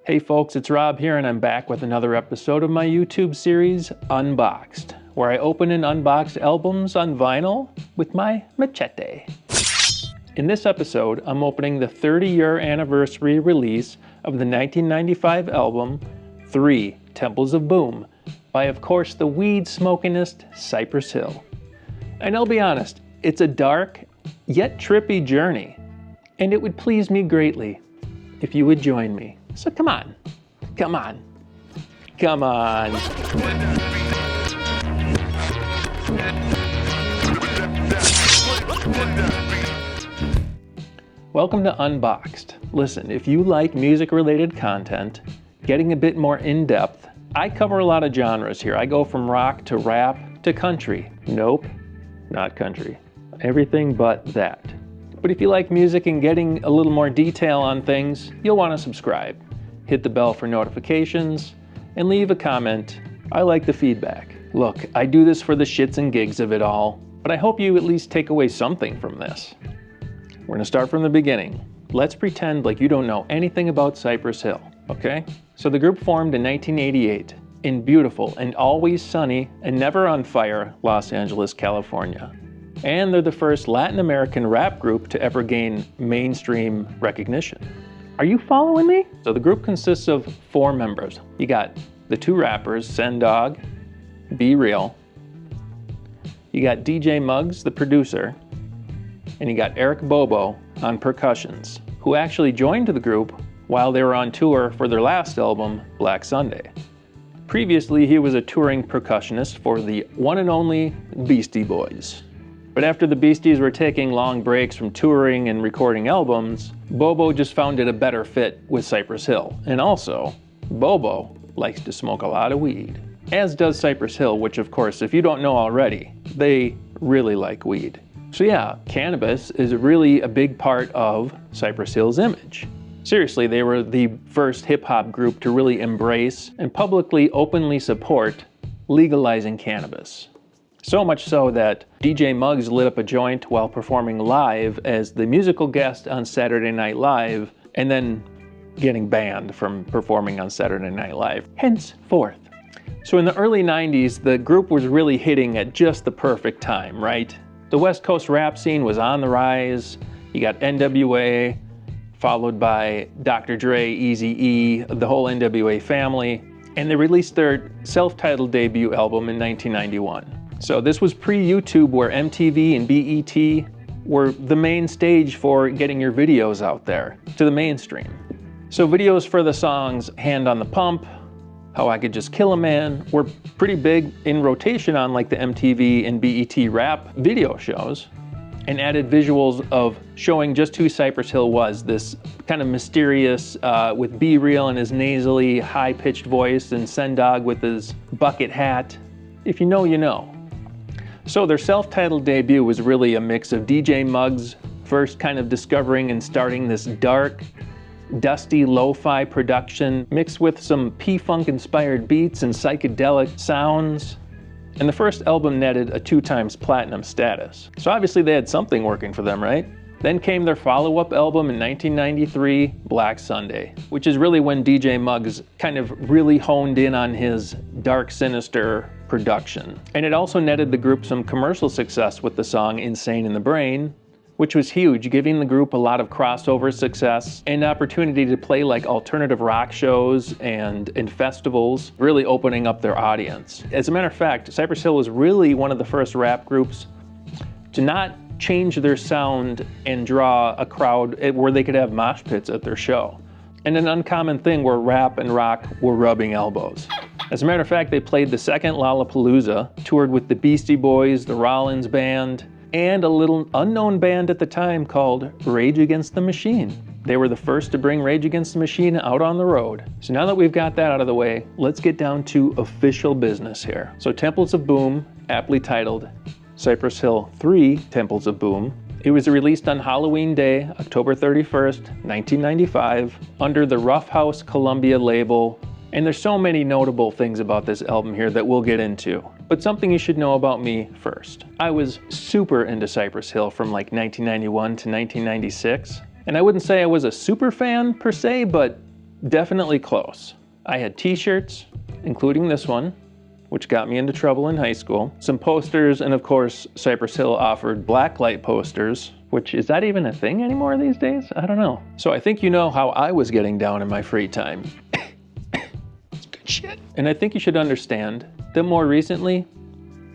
Hey folks, it's Rob here and I'm back with another episode of my YouTube series, Unboxed, where I open and unbox albums on vinyl with my machete. In this episode, I'm opening the 30-year anniversary release of the 1995 album, 3 Temples of Boom, by of course the weed-smokingest Cypress Hill. And I'll be honest, it's a dark, yet trippy journey, and it would please me greatly if you would join me. So come on, come on, come on. Welcome to Unboxed. Listen, if you like music-related content, getting a bit more in-depth, I cover a lot of genres here. I go from rock to rap to country. Nope, not country. Everything but that. But if you like music and getting a little more detail on things, you'll want to subscribe. Hit the bell for notifications, and leave a comment. I like the feedback. Look, I do this for the shits and gigs of it all, but I hope you at least take away something from this. We're gonna start from the beginning. Let's pretend like you don't know anything about Cypress Hill, okay? So the group formed in 1988 in beautiful and always sunny and never on fire Los Angeles, California. And they're the first Latin American rap group to ever gain mainstream recognition. Are you following me? So the group consists of 4 members. You got the 2 rappers, Sendog, Be Real. You got DJ Muggs, the producer. And you got Eric Bobo on percussions, who actually joined the group while they were on tour for their last album, Black Sunday. Previously, he was a touring percussionist for the one and only Beastie Boys. But after the Beasties were taking long breaks from touring and recording albums, Bobo just found it a better fit with Cypress Hill. And also, Bobo likes to smoke a lot of weed. As does Cypress Hill, which of course, if you don't know already, they really like weed. So yeah, cannabis is really a big part of Cypress Hill's image. Seriously, they were the first hip-hop group to really embrace and publicly, openly support legalizing cannabis. So much so that DJ Muggs lit up a joint while performing live as the musical guest on Saturday Night Live, and then getting banned from performing on Saturday Night Live, henceforth. So in the early 90s, the group was really hitting at just the perfect time, right? The West Coast rap scene was on the rise. You got NWA, followed by Dr. Dre, Eazy-E, the whole NWA family, and they released their self-titled debut album in 1991. So this was pre-YouTube, where MTV and BET were the main stage for getting your videos out there to the mainstream. So videos for the songs Hand on the Pump, How I Could Just Kill a Man were pretty big in rotation on like the MTV and BET rap video shows, and added visuals of showing just who Cypress Hill was, this kind of mysterious, with Be Real and his nasally high-pitched voice, and Sendog with his bucket hat. If you know, you know. So their self-titled debut was really a mix of DJ Muggs first kind of discovering and starting this dark, dusty lo-fi production mixed with some P-Funk inspired beats and psychedelic sounds. And the first album netted a 2x platinum status. So obviously they had something working for them, right? Then came their follow-up album in 1993, Black Sunday, which is really when DJ Muggs kind of really honed in on his dark, sinister production. And it also netted the group some commercial success with the song Insane in the Brain, which was huge, giving the group a lot of crossover success and opportunity to play like alternative rock shows and in festivals, really opening up their audience. As a matter of fact, Cypress Hill was really one of the first rap groups to not change their sound and draw a crowd where they could have mosh pits at their show. And an uncommon thing where rap and rock were rubbing elbows. As a matter of fact, they played the second Lollapalooza, toured with the Beastie Boys, the Rollins Band, and a little unknown band at the time called Rage Against the Machine. They were the first to bring Rage Against the Machine out on the road. So now that we've got that out of the way, let's get down to official business here. So Temples of Boom, aptly titled Cypress Hill 3 Temples of Boom. It was released on Halloween Day, October 31st, 1995, under the Rough House Columbia label. And there's so many notable things about this album here that we'll get into. But something you should know about me first. I was super into Cypress Hill from like 1991 to 1996. And I wouldn't say I was a super fan per se, but definitely close. I had t-shirts, including this one, which got me into trouble in high school, some posters, and of course, Cypress Hill offered blacklight posters, which, is that even a thing anymore these days? I don't know. So I think you know how I was getting down in my free time. It's good shit. And I think you should understand that more recently,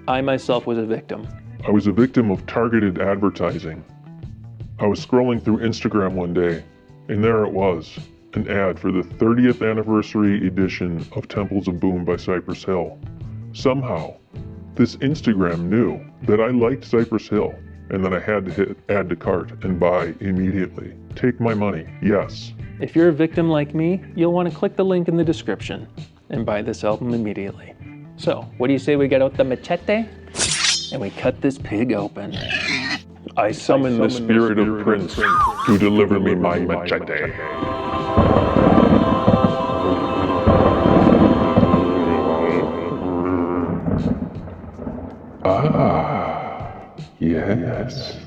I myself was a victim. I was a victim of targeted advertising. I was scrolling through Instagram one day, and there it was, an ad for the 30th anniversary edition of Temples of Boom by Cypress Hill. Somehow, this Instagram knew that I liked Cypress Hill, and that I had to hit add to cart and buy immediately. Take my money, yes. If you're a victim like me, you'll want to click the link in the description and buy this album immediately. So, what do you say we get out the machete and we cut this pig open? I summon the spirit of Prince to deliver me my machete. Ah, yes.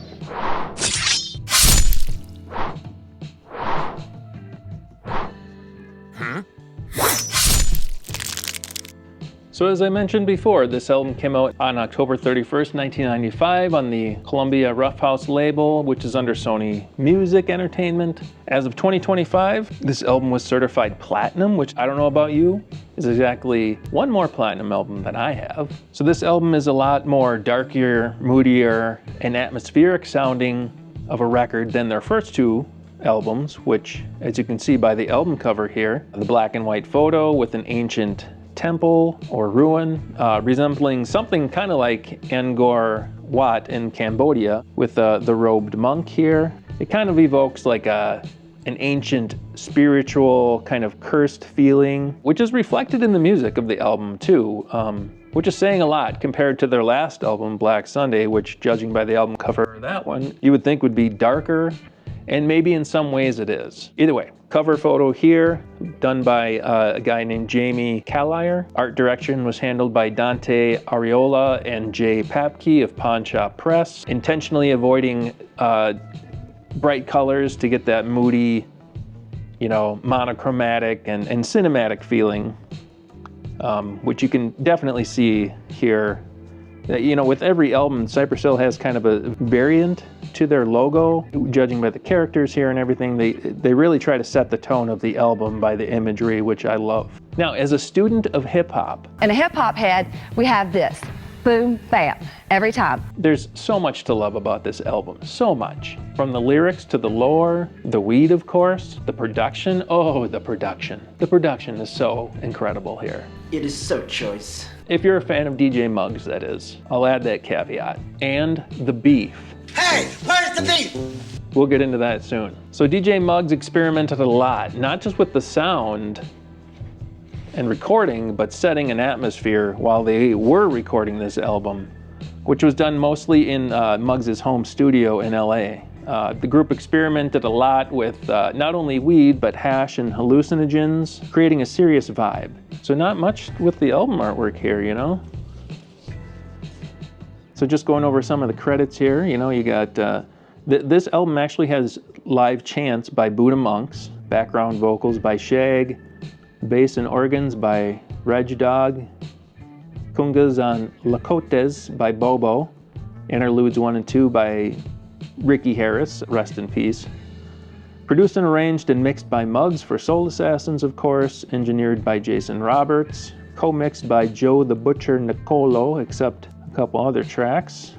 So as I mentioned before, this album came out on October 31st, 1995 on the Columbia Rough House label, which is under Sony Music Entertainment. As of 2025, this album was certified platinum, which I don't know about you, is exactly one more platinum album than I have. So this album is a lot more darker, moodier, and atmospheric sounding of a record than their first two albums, which, as you can see by the album cover here, the black and white photo with an ancient temple or ruin resembling something kind of like Angkor Wat in Cambodia with the robed monk here. It kind of evokes like an ancient spiritual kind of cursed feeling, which is reflected in the music of the album too, which is saying a lot compared to their last album, Black Sunday, which, judging by the album cover of that one, you would think would be darker, and maybe in some ways it is. Either way, cover photo here, done by a guy named Jamie Callier. Art direction was handled by Dante Ariola and Jay Papke of Pawn Shop Press, intentionally avoiding bright colors to get that moody, monochromatic and cinematic feeling, which you can definitely see here. With every album, Cypress Hill has kind of a variant to their logo. Judging by the characters here and everything, they really try to set the tone of the album by the imagery, which I love. Now, as a student of hip-hop, and a hip-hop head, we have this. Boom, bam, every time. There's so much to love about this album, so much. From the lyrics to the lore, the weed, of course, the production. Oh, the production. The production is so incredible here. It is so choice. If you're a fan of DJ Muggs, that is. I'll add that caveat. And the beef. Hey, where's the beef? We'll get into that soon. So DJ Muggs experimented a lot, not just with the sound and recording, but setting an atmosphere while they were recording this album, which was done mostly in Muggs' home studio in LA. The group experimented a lot with not only weed, but hash and hallucinogens, creating a serious vibe. So not much with the album artwork here, So just going over some of the credits here, you got, this album actually has live chants by Buddha monks, background vocals by Shag, bass and organs by Reg Dog, congas on Lakotes by Bobo, interludes 1 and 2 by Ricky Harris, rest in peace. Produced and arranged and mixed by Muggs for Soul Assassins, of course, engineered by Jason Roberts, co-mixed by Joe the Butcher Nicolo, except a couple other tracks.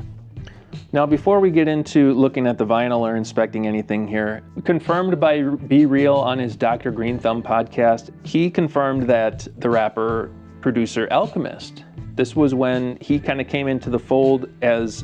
Now, before we get into looking at the vinyl or inspecting anything here, confirmed by Be Real on his Dr. Green Thumb podcast, he confirmed that the rapper producer Alchemist, this was when he kind of came into the fold as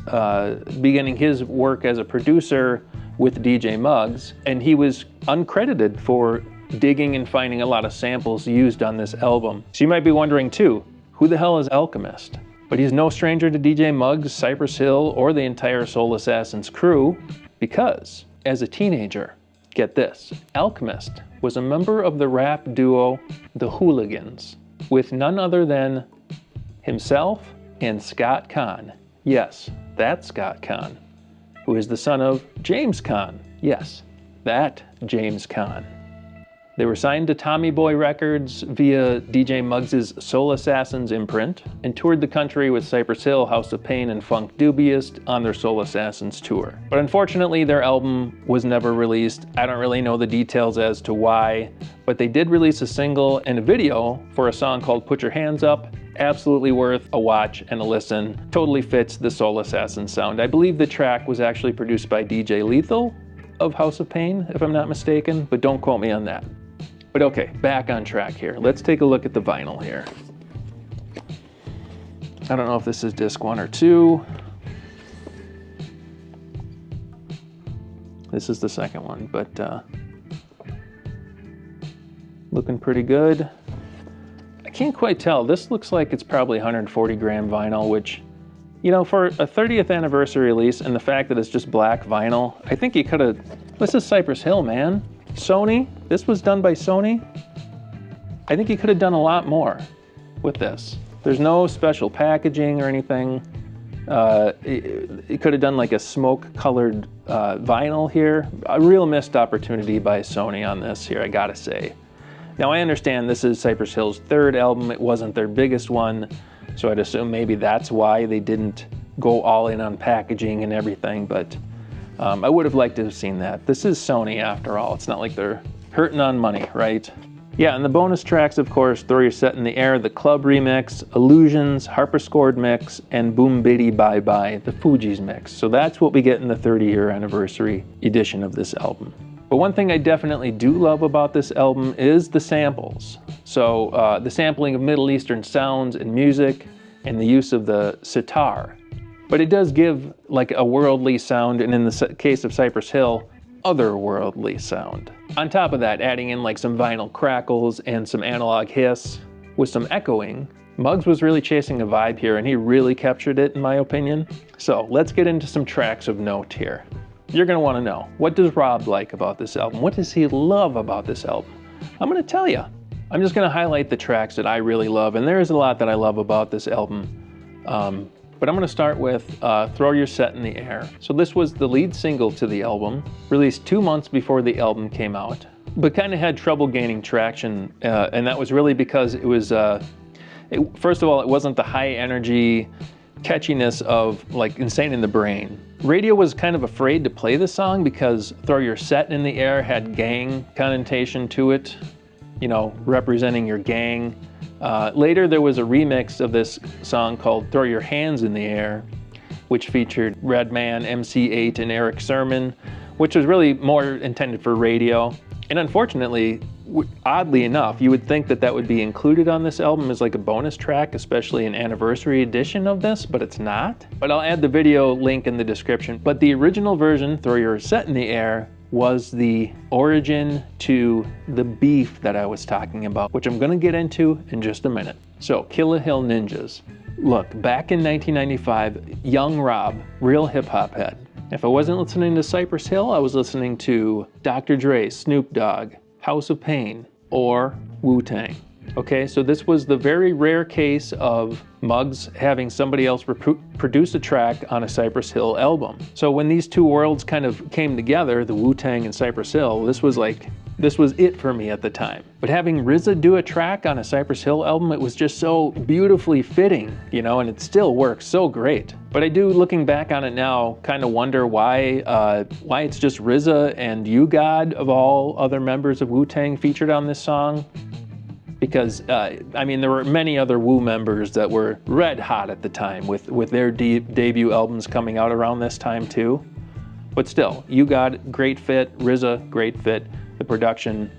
beginning his work as a producer with DJ Muggs, and he was uncredited for digging and finding a lot of samples used on this album. So you might be wondering too, who the hell is Alchemist? But he's no stranger to DJ Muggs, Cypress Hill, or the entire Soul Assassins crew, because as a teenager, get this, Alchemist was a member of the rap duo The Hooligans, with none other than himself and Scott Conn. Yes, that Scott Conn, who is the son of James Conn. Yes, that James Conn. They were signed to Tommy Boy Records via DJ Muggs' Soul Assassins imprint and toured the country with Cypress Hill, House of Pain, and Funk Dubious on their Soul Assassins tour. But unfortunately, their album was never released. I don't really know the details as to why, but they did release a single and a video for a song called Put Your Hands Up. Absolutely worth a watch and a listen. Totally fits the Soul Assassins sound. I believe the track was actually produced by DJ Lethal of House of Pain, if I'm not mistaken, but don't quote me on that. But okay, back on track here. Let's take a look at the vinyl here. I don't know if this is disc 1 or 2. This is the second one, but looking pretty good. I can't quite tell. This looks like it's probably 140 gram vinyl, which, you know, for a 30th anniversary release and the fact that it's just black vinyl, I think you could have, this is Cypress Hill, man. Sony, this was done by Sony. I think you could have done a lot more with this. There's no special packaging or anything. It could have done like a smoke-colored vinyl here. A real missed opportunity by Sony on this here, I gotta say. Now I understand this is Cypress Hill's third album. It wasn't their biggest one, so I'd assume maybe that's why they didn't go all in on packaging and everything, but I would have liked to have seen that. This is Sony after all. It's not like they're hurting on money, right? Yeah, and the bonus tracks, of course, Throw Your Set in the Air, the Club Remix, Illusions, Harper-scored Mix, and Boom Biddy Bye Bye, the Fugees mix. So that's what we get in the 30-year anniversary edition of this album. But one thing I definitely do love about this album is the samples. So the sampling of Middle Eastern sounds and music and the use of the sitar. But it does give like a worldly sound, and in the case of Cypress Hill, otherworldly sound. On top of that, adding in like some vinyl crackles and some analog hiss with some echoing, Muggs was really chasing a vibe here, and he really captured it in my opinion. So let's get into some tracks of note here. You're gonna wanna know, what does Rob like about this album? What does he love about this album? I'm gonna tell you. I'm just gonna highlight the tracks that I really love, and there is a lot that I love about this album. But I'm gonna start with Throw Your Set in the Air. So this was the lead single to the album, released 2 months before the album came out, but kind of had trouble gaining traction, and that was really because it was, first of all, it wasn't the high energy catchiness of like Insane in the Brain. Radio was kind of afraid to play the song because Throw Your Set in the Air had gang connotation to it, you know, representing your gang. Later there was a remix of this song called Throw Your Hands in the Air, which featured Redman, MC8, and Eric Sermon, which was really more intended for radio. And unfortunately, oddly enough, you would think that that would be included on this album as like a bonus track, especially an anniversary edition of this, but it's not. But I'll add the video link in the description. But the original version, Throw Your Set in the Air, was the origin to the beef that I was talking about, which I'm gonna get into in just a minute. So, Kill a Hill Ninjas. Look, back in 1995, young Rob, real hip hop head. If I wasn't listening to Cypress Hill, I was listening to Dr. Dre, Snoop Dogg, House of Pain, or Wu-Tang. Okay, so this was the very rare case of Muggs having somebody else produce a track on a Cypress Hill album. So when these two worlds kind of came together, the Wu-Tang and Cypress Hill, this was it for me at the time. But having RZA do a track on a Cypress Hill album, it was just so beautifully fitting, you know, and it still works so great. But I do, looking back on it now, kind of wonder why it's just RZA and U-God of all other members of Wu-Tang featured on this song. Because, I mean, there were many other Wu members that were red hot at the time with their debut albums coming out around this time too. But still, U-God, great fit, RZA, great fit. The production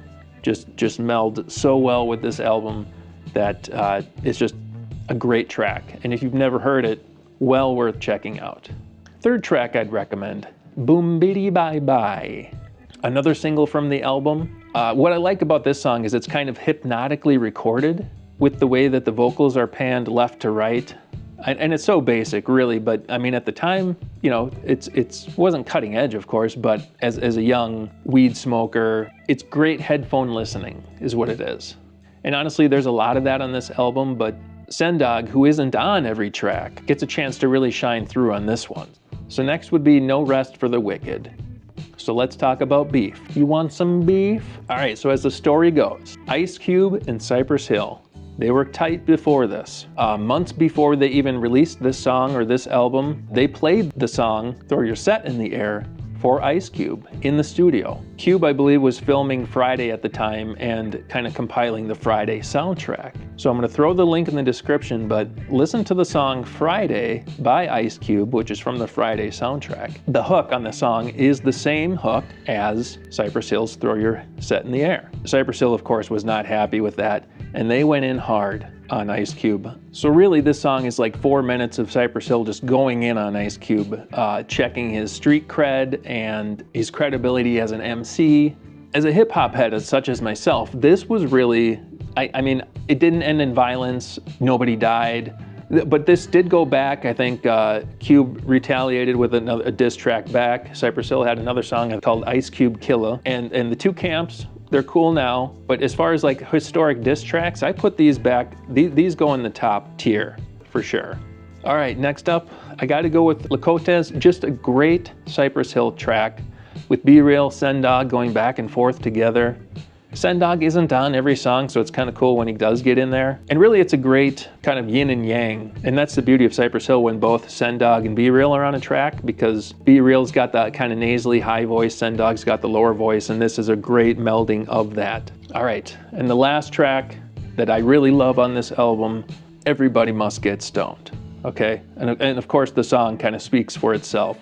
just melded so well with this album that it's just a great track. And if you've never heard it, well worth checking out. Third track I'd recommend, Boom Biddy Bye Bye. Another single from the album. What I like about this song is it's kind of hypnotically recorded with the way that the vocals are panned left to right. And it's so basic, really, but I mean, at the time, you know, it wasn't cutting edge, of course, but as a young weed smoker, it's great headphone listening is what it is. And honestly, there's a lot of that on this album, but Sendog, who isn't on every track, gets a chance to really shine through on this one. So next would be No Rest for the Wicked. So let's talk about beef. You want some beef? All right, so as the story goes, Ice Cube and Cypress Hill, they were tight before this. Months before they even released this song or this album, they played the song Throw Your Set in the Air for Ice Cube in the studio. Cube, I believe, was filming Friday at the time and kind of compiling the Friday soundtrack. So I'm gonna throw the link in the description, but listen to the song Friday by Ice Cube, which is from the Friday soundtrack. The hook on the song is the same hook as Cypress Hill's Throw Your Set in the Air. Cypress Hill, of course, was not happy with that, and they went in hard on Ice Cube. So really this song is like 4 minutes of Cypress Hill just going in on Ice Cube, checking his street cred and his credibility as an MC. As a hip hop head such as myself, this was really, I mean, it didn't end in violence, nobody died, but this did go back. I think Cube retaliated with a diss track back. Cypress Hill had another song called Ice Cube Killer, and the two camps, they're cool now, but as far as like historic diss tracks, I put these back, these go in the top tier for sure. All right, next up, I gotta go with Lakota's, just a great Cypress Hill track with B-Real, Sendog going back and forth together. Sendog isn't on every song, so it's kind of cool when he does get in there. And really it's a great kind of yin and yang. And that's the beauty of Cypress Hill when both Sendog and B-Real are on a track, because B-Real's got that kind of nasally high voice, Sendog's got the lower voice, and this is a great melding of that. All right, and the last track that I really love on this album, Everybody Must Get Stoned, okay? And of course the song kind of speaks for itself.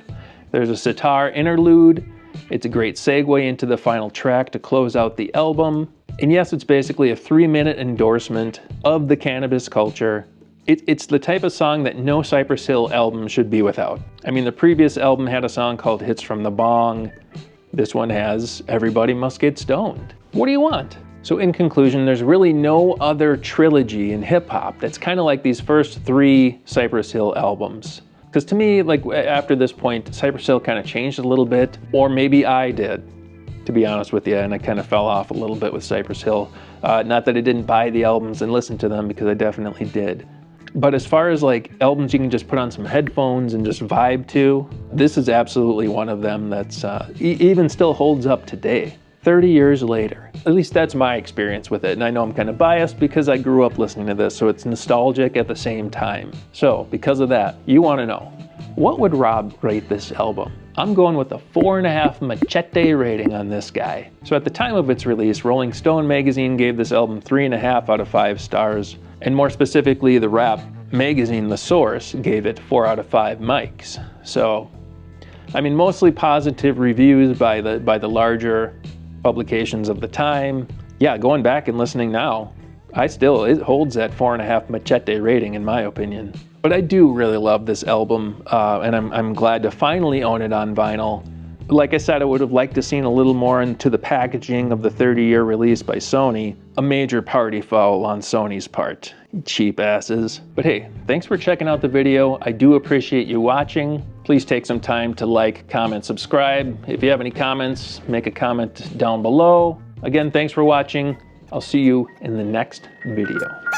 There's a sitar interlude. It's a great segue into the final track to close out the album. And yes, it's basically a 3-minute endorsement of the cannabis culture. It's the type of song that no Cypress Hill album should be without. I mean, the previous album had a song called Hits from the Bong. This one has Everybody Must Get Stoned. What do you want? So in conclusion, there's really no other trilogy in hip hop that's kind of like these first 3 Cypress Hill albums. Because to me, like after this point, Cypress Hill kind of changed a little bit, or maybe I did, to be honest with you, and I kind of fell off a little bit with Cypress Hill. Not that I didn't buy the albums and listen to them, because I definitely did. But as far as like albums you can just put on some headphones and just vibe to, this is absolutely one of them that's even still holds up today, 30 years later. At least that's my experience with it. And I know I'm kind of biased because I grew up listening to this, so it's nostalgic at the same time. So because of that, you want to know, what would Rob rate this album? I'm going with a 4.5 machete rating on this guy. So at the time of its release, Rolling Stone magazine gave this album 3.5 out of 5 stars. And more specifically, the rap magazine, The Source, gave it 4 out of 5 mics. So, I mean, mostly positive reviews by the larger publications of the time. Yeah, going back and listening now, it holds that 4.5 machete rating in my opinion. But I do really love this album, and I'm glad to finally own it on vinyl. Like I said, I would have liked to seen a little more into the packaging of the 30-year release by Sony. A major party foul on Sony's part. Cheap asses. But hey, thanks for checking out the video. I do appreciate you watching. Please take some time to like, comment, subscribe. If you have any comments, make a comment down below. Again, thanks for watching. I'll see you in the next video.